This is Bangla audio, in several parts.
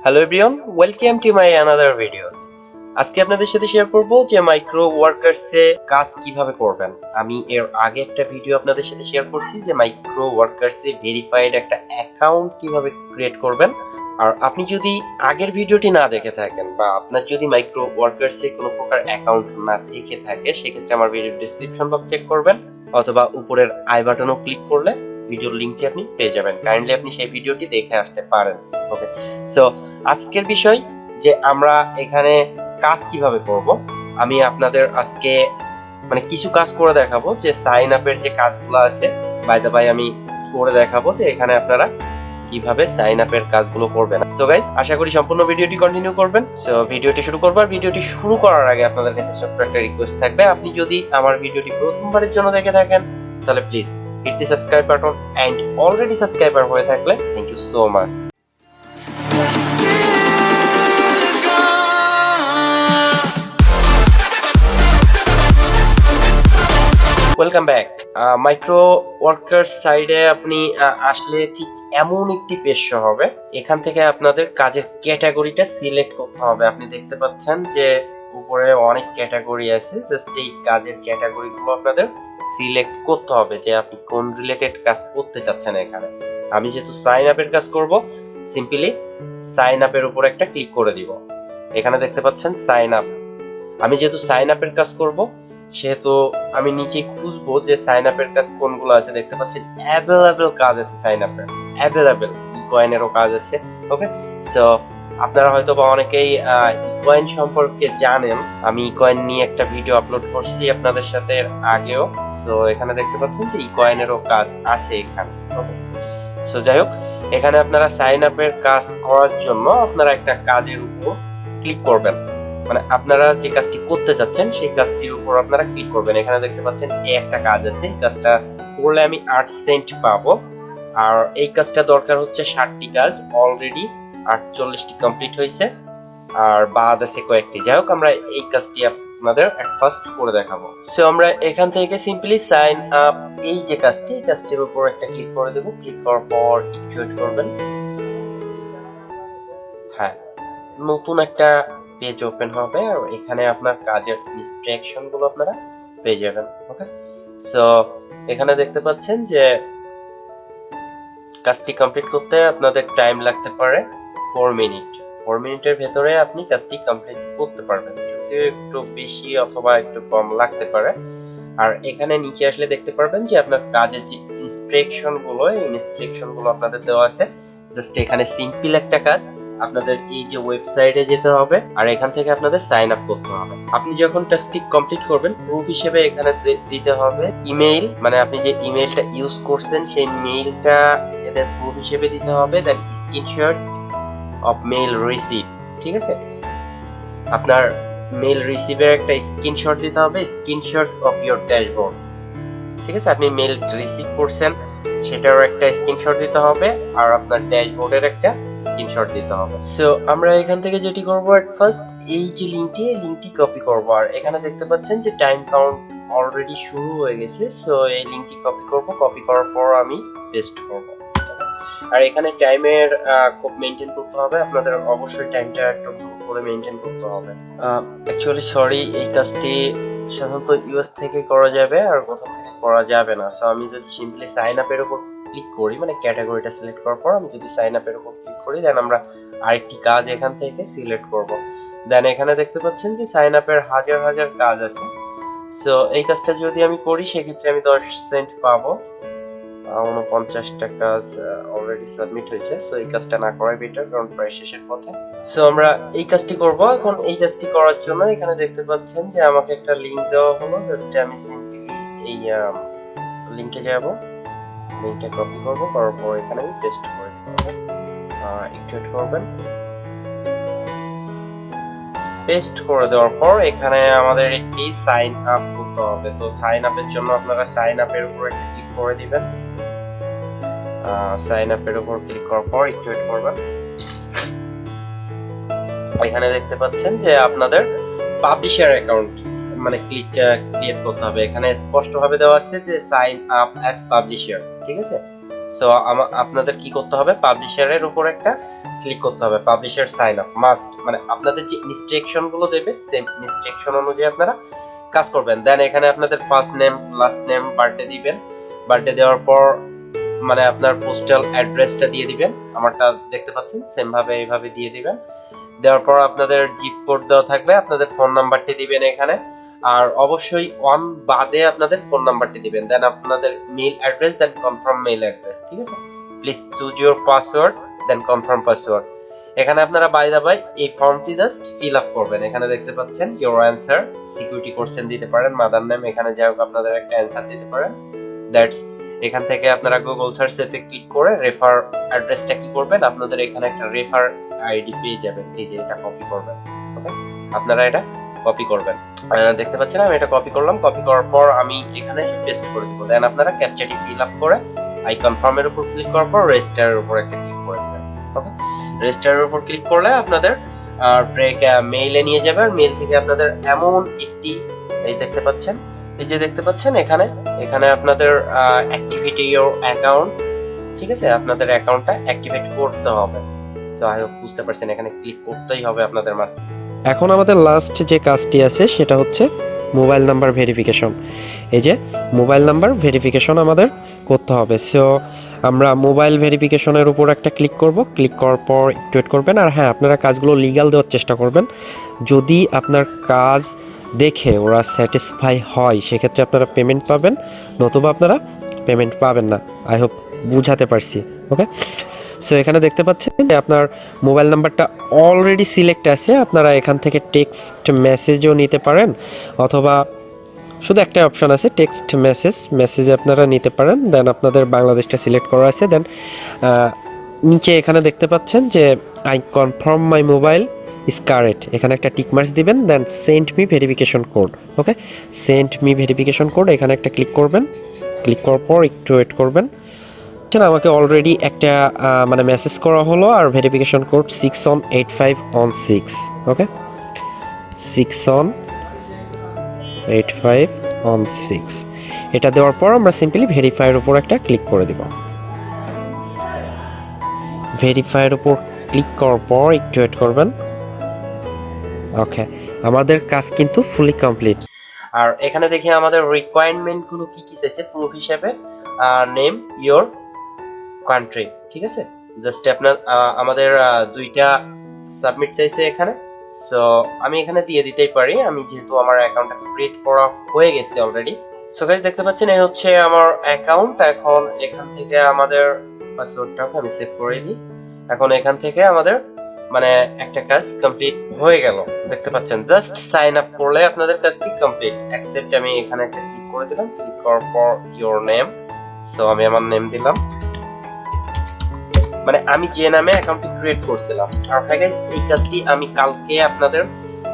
Hello everyone, welcome to my another videos. আজকে আপনাদের সাথে শেয়ার করব যে মাইক্রো ওয়ার্কারসে কাজ কিভাবে করবেন। আমি এর আগে একটা ভিডিও আপনাদের সাথে শেয়ার করছি যে মাইক্রো ওয়ার্কারসে ভেরিফাইড একটা অ্যাকাউন্ট কিভাবে ক্রিয়েট করবেন। আর আপনি যদি আগের ভিডিওটি না দেখে থাকেন বা আপনার যদি মাইক্রো ওয়ার্কারসে কোনো প্রকার অ্যাকাউন্ট না থেকে থাকে, সেক্ষেত্রে আমার ভিডিও ডেসক্রিপশন বক্স চেক করবেন অথবা উপরের আই বাটনও ক্লিক করলে ভিডিওর লিংকটি আপনি পেয়ে যাবেন। কাইন্ডলি আপনি সেই ভিডিওটি দেখে আসতে পারেন। ওকে, সো আজকের বিষয় যে আমরা এখানে কাজ কিভাবে করব, আমি আপনাদের আজকে কিছু কাজ করে দেখাবো যে সাইন আপের যে কাজগুলো আছে। বাই দ্য বাই আমি করে দেখাবো যে এখানে আপনারা কিভাবে সাইন আপের কাজগুলো করবেন। সো গাইস, আশা করি সম্পূর্ণ ভিডিওটি কন্টিনিউ করবেন। সো ভিডিওটি শুরু করবার ভিডিওটি শুরু করার আগে আপনাদের কাছে ছোট্ট একটা রিকোয়েস্ট থাকবে। আপনি যদি আমার ভিডিওটি প্রথমবারের জন্য দেখে থাকেন তাহলে please hit the subscribe button, and already subscriber হয়ে থাকলে thank you so much. Welcome back. Micro worker সাইডে আপনি আসলে ঠিক এমন একটি পেজ শো হবে। এখান থেকে আপনাদের কাজের ক্যাটাগরিটা সিলেক্ট করতে হবে। আপনি দেখতে পাচ্ছেন যে উপরে অনেক ক্যাটাগরি আছে, জাস্ট এই কাজের ক্যাটাগরিগুলো আপনাদের সিলেক্ট করতে হবে যে আপনি কোন রিলেটেড কাজ করতে চাচ্ছেন। এখানে আমি যেহেতু সাইন আপের কাজ করব, সিম্পলি সাইন আপের উপর একটা ক্লিক করে দিব। এখানে দেখতে পাচ্ছেন সাইন আপ। আমি যেহেতু সাইন আপের কাজ করব সেহেতু আমি নিচে খুঁজবো যে সাইন আপের কাজ কোনগুলো আছে। দেখতে পাচ্ছেন অ্যাভেলেবল কাজ আছে সাইন আপের, অ্যাভেলেবল ইকয়েনেরও কাজ আছে। ওকে, সো আপনারা হয়তো বা অনেকেই ইকয়েন সম্পর্কে জানেন। আমি ইকয়েন নিয়ে একটা ভিডিও আপলোড করছি আপনাদের সাথে আগেও। সো এখানে দেখতে পাচ্ছেন যে ইকয়েনেরও কাজ আছে এখানে। ওকে, সো যাই হোক, এখানে আপনারা সাইন আপের কাজ করার জন্য আপনারা একটা কাজের উপর ক্লিক করবেন। আপনারা যে কাজটি করতে যাচ্ছেন সেই কাজটির উপর আপনারা ক্লিক করবেন। এখানে দেখতে পাচ্ছেন এই একটা কাজ আছে, এই কাজটা করলে আমি 8 সেন্ট পাবো। আর এই কাজটা দরকার হচ্ছে 60টি কাজ, অলরেডি 48টি কমপ্লিট হয়েছে আর বাদ আছে কয়েকটি। যাই হোক, আমরা এই কাজটি আপনাদের এট ফার্স্ট করে দেখাবো। সো আমরা এখান থেকে সিম্পলি সাইন আপ এই যে কাজটি, এই কাজটির উপর একটা ক্লিক করে দেব। ক্লিক করার পর একটু ওয়েট করবেন। হ্যাঁ, নতুন একটা পেজ ওপেন হবে আর এখানে আপনার কাজের ইনস্ট্রাকশন গুলো আপনারা পেয়ে যাবেন। ওকে, সো এখানে দেখতে পাচ্ছেন যে কাজটি কমপ্লিট করতে আপনাদের টাইম লাগতে পারে 4 মিনিট। 4 মিনিটের ভেতরে আপনি কাজটি কমপ্লিট করতে পারবেন, যদিও একটু বেশি অথবা একটু কম লাগতে পারে। আর এখানে নিচে আসলে দেখতে পারবেন যে আপনার কাজের যে ইনস্ট্রাকশন গুলো, এই ইনস্ট্রাকশন গুলো আপনাদের দেওয়া আছে। জাস্ট এখানে সিম্পল একটা কাজ, আপনাদের এই যে ওয়েবসাইটে যেতে হবে আর এখান থেকে আপনাদের সাইন আপ করতে হবে। আপনি যখন টাস্কটি কমপ্লিট করবেন, প্রুফ হিসেবে এখানে দিতে হবে ইমেইল, আপনি যে ইমেইলটা ইউজ করছেন সেই মেইলটা এদের প্রুফ হিসেবে দিতে হবে। দেন স্ক্রিনশট অফ মেইল রিসিভ, ঠিক আছে? আপনার মেইল রিসিভের একটা স্ক্রিনশট দিতে হবে, স্ক্রিনশট অফ ইওর ড্যাশবোর্ড, ঠিক আছে? আপনি মেইল রিসিভ করছেন সেটারও একটা স্ক্রিনশট দিতে হবে আর আপনার ড্যাশবোর্ডের একটা স্ক্রিনশট দিতে হবে। সো আমরা এখান থেকে যেটি করব, এট ফার্স্ট এই যে লিংকটি কপি করব। আর এখানে দেখতে পাচ্ছেন যে টাইম কাউন্ট অলরেডি শুরু হয়ে গেছে। সো এই লিংকটি কপি করব, কপি করার পর আমি পেস্ট করব। আর এখানে টাইমের খুব মেইনটেইন করতে হবে, আপনাদের অবশ্যই টাইমটা একটু ভালো করে মেইনটেইন করতে হবে। অ্যাকচুয়ালি সরি, এই কাজটি সাধারণত ইউএস থেকে করা যাবে আর কোথাও থেকে করা যাবে না। সো আমি যদি সিম্পলি সাইন আপের উপর ক্লিক করি, ক্যাটাগরিটা সিলেক্ট করার পর আমি যদি সাইন আপের উপর ক্লিক করি, দেন আমরা আরেকটি কাজ এখান থেকে সিলেক্ট করব। দেন এখানে দেখতে পাচ্ছেন যে সাইন আপের হাজার হাজার কাজ আছে। সো এই কাজটা যদি আমি করি সেক্ষেত্রে আমি 10 সেন্ট পাবো। 49টা কাজ অলরেডি সাবমিট হয়েছে। সো এই কাজটা না করাই বেটার, কারণ প্রায় শেষের পথে। সো আমরা এই কাজটি করব। এখন এই কাজটি করার জন্য এখানে দেখতে পাচ্ছেন যে আমাকে একটা লিংক দেওয়া হলো। জাস্ট আমি সিম্পলি এই লিংকে যাব, লিংকটা কপি করব, করার পর এখানে আমি পেস্ট করে দেব। একটু ওয়েট করবেন। পেস্ট করে দেওয়ার পর এখানে আমাদের একটি সাইন আপ করতে হবে। তো সাইন আপের জন্য আপনারা সাইন আপের উপর একটা ক্লিক করে দিবেন। সাইন আপের উপর ক্লিক করার পর একটু ওয়েট করবেন। এখানে দেখতে পাচ্ছেন যে আপনাদের পাবলিশার অ্যাকাউন্ট ক্রিয়েট করতে হবে। এখানে স্পষ্টভাবে দেওয়া আছে যে সাইন আপ অ্যাজ পাবলিশার, ঠিক আছে? সো আপনাদের কি করতে হবে, পাবলিশারের উপর একটা ক্লিক করতে হবে, পাবলিশার সাইন আপ মাস্ট, মানে আপনাদের যে ইনস্ট্রাকশন গুলো দেবে সেম ইনস্ট্রাকশন অনুযায়ী আপনারা কাজ করবেন। দেন এখানে আপনাদের first name, last name, birthday দিবেন। বার্থডে দেওয়ার পর মানে আপনার পোস্টাল অ্যাড্রেসটা দিয়ে দিবেন, আমারটা দেখতে পাচ্ছেন সেম ভাবে এইভাবে দিয়ে দিবেন। দেওয়ার পর আপনাদের জিপ কোড দেওয়া থাকবে, আপনাদের ফোন নাম্বারটি দিবেন এখানে, আর অবশ্যই অন বাদে আপনাদের ফোন নাম্বারটি দিবেন। দেন আপনাদের mail address, then confirm mail address, ঠিক আছে। Please choose your password, then confirm password. এখানে আপনারা বাই দা বাই এই ফর্মটি জাস্ট ফিল আপ করবেন। এখানে দেখতে পাচ্ছেন ইউর অ্যান্সার, সিকিউরিটি কোশ্চেন দিতে পারেন, মাদার নেম, এখানে যাই হোক আপনাদের একটা অ্যান্সার দিতে পারেন। দ্যাটস, এখান থেকে আপনারা গুগল সার্চেতে ক্লিক করে রেফার অ্যাড্রেসটা কি করবেন, আপনাদের এখানে একটা রেফার আইডি পেয়ে যাবেন, এই যে এটা কপি করবেন। ওকে, আপনারা এটা কপি করবেন। দেখতে পাচ্ছেন আমি এটা কপি করলাম, কপি করার পর আমি এখানে পেস্ট করে দিব। দেন আপনারা ক্যাপচাটি ফিল আপ করে আই কনফার্ম এর উপর ক্লিক করার পর রেজিস্টারের উপর একটা ক্লিক করে দিবেন। ওকে, রেজিস্টারের উপর ক্লিক করলে আপনাদের মেইলে নিয়ে যাবে, আর মেইল থেকে আপনাদের এমন একটি, এই দেখতে পাচ্ছেন, এই যে দেখতে পাচ্ছেন এখানে, এখানে আপনাদের অ্যাক্টিভিটি ইওর অ্যাকাউন্ট, ঠিক আছে, আপনাদের অ্যাকাউন্টটা অ্যাক্টিভেট করতে হবে। সো আই হোপ বুঝতে পারছেন, এখানে ক্লিক করতেই হবে আপনাদের মাস্ট। এখন আমাদের লাস্ট যে কাজটি আছে সেটা হচ্ছে মোবাইল নাম্বার ভেরিফিকেশন। এই যে মোবাইল নাম্বার ভেরিফিকেশন আমাদের করতে হবে। সো আমরা মোবাইল ভেরিফিকেশনের উপর একটা ক্লিক করব, ক্লিক করার পর একটু ওয়েট করবেন। আর হ্যাঁ, আপনারা কাজগুলো লিগ্যাল দেওয়ার চেষ্টা করবেন। যদি আপনার কাজ দেখে ওরা স্যাটিসফাই হয় সেক্ষেত্রে আপনারা পেমেন্ট পাবেন, নতুবা আপনারা পেমেন্ট পাবেন না। আই হোপ বুঝাতে পারছি। ওকে, সো এখানে দেখতে পাচ্ছেন যে আপনার মোবাইল নাম্বারটা অলরেডি সিলেক্ট আছে। আপনারা এখান থেকে টেক্সট মেসেজও নিতে পারেন, অথবা শুধু একটা অপশান আছে টেক্সট মেসেজে আপনারা নিতে পারেন। দেন আপনাদের বাংলাদেশটা সিলেক্ট করা আছে। দেন নিচে এখানে দেখতে পাচ্ছেন যে I confirm my mobile is correct, এখানে একটা টিক মার্কস দিবেন। Then send me verification code. Okay, send me verification code, এখানে একটা ক্লিক করবেন। ক্লিক করার পর একটু ওয়েট করবেন। আমাকে অলরেডি একটা মানে মেসেজ করা হলো, আর ভেরিফিকেশন কোড 618516। ওকে, 618516 এটা দেওয়ার পর আমরা সিম্পলি ভেরিফাইয়ের উপর একটা ক্লিক করে দিব। ভেরিফাইয়ের উপর ক্লিক করার পর একটু ওয়েট করবেন। ওকে, আমাদের কাজ কিন্তু ফুলি কমপ্লিট। আর এখানে দেখি আমাদের রিকোয়ারমেন্ট গুলো কি কি চাইছে, প্রুফ হিসেবে নেম, ইওর কান্ট্রি, ঠিক আছে। জাস্ট আপনার আমাদের দুইটা সাবমিট চাইছে এখানে। সো আমি এখানে দিয়ে দিতেই পারি, আমি যেহেতু আমার অ্যাকাউন্টটা ক্রিয়েট করা হয়ে গেছে অলরেডি। সো গাইস দেখতে পাচ্ছেন এই হচ্ছে আমার অ্যাকাউন্ট। এখন এখান থেকে আমাদের পাসওয়ার্ডটাকে আমি সেভ করে দিই। এখন এখান থেকে আমাদের মানে একটা কাজ কমপ্লিট হয়ে গেল, দেখতে পাচ্ছেন। জাস্ট সাইন আপ করলে আপনাদের কাজটি কমপ্লিট। অ্যাকসেপ্ট, আমি এখানে একটা ক্লিক করে দিলাম। ক্লিক করার পর ইওর নেম, সো আমি আমার নেম দিলাম, মানে আমি যে নামে অ্যাকাউন্টটি ক্রিয়েট করছিলাম। আর হ্যাঁ গাইস, এই কাজটি আমি কালকে আপনাদের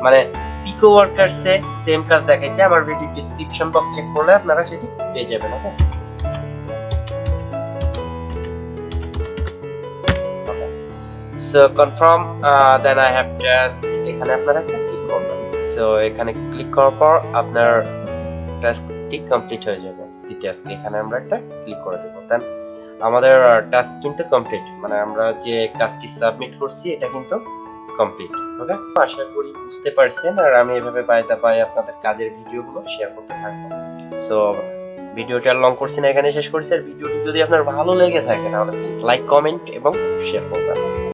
মানে পিকো ওয়ার্কারসে সেম কাজ দেখাইছি, আমার ভিডিও ডেসক্রিপশন বক্স চেক করলে আপনারা সেটি পেয়ে যাবেন। Okay, so confirm, then I have task, এখানে আপনারা একটা ক্লিক করবেন। সো এখানে ক্লিক করার পর আপনার টাস্কটি কমপ্লিট হয়ে যাবে। টাস্ক এখানে আমরা একটা ক্লিক করে দেব। দেন আমাদের টাস্ক কিন্তু কমপ্লিট, মানে আমরা যে কাজটি সাবমিট করছি এটা কিন্তু কমপ্লিট। ওকে, আশা করি বুঝতে পারছেন। আর আমি এভাবে বাই দা বাই আপনাদের কাজের ভিডিওগুলো শেয়ার করতে থাকবো। সো ভিডিওটা লং করছি না, এখানে শেষ করছি। আর ভিডিওটি যদি আপনার ভালো লেগে থাকে তাহলে প্লিজ লাইক, কমেন্ট এবং শেয়ার করবেন।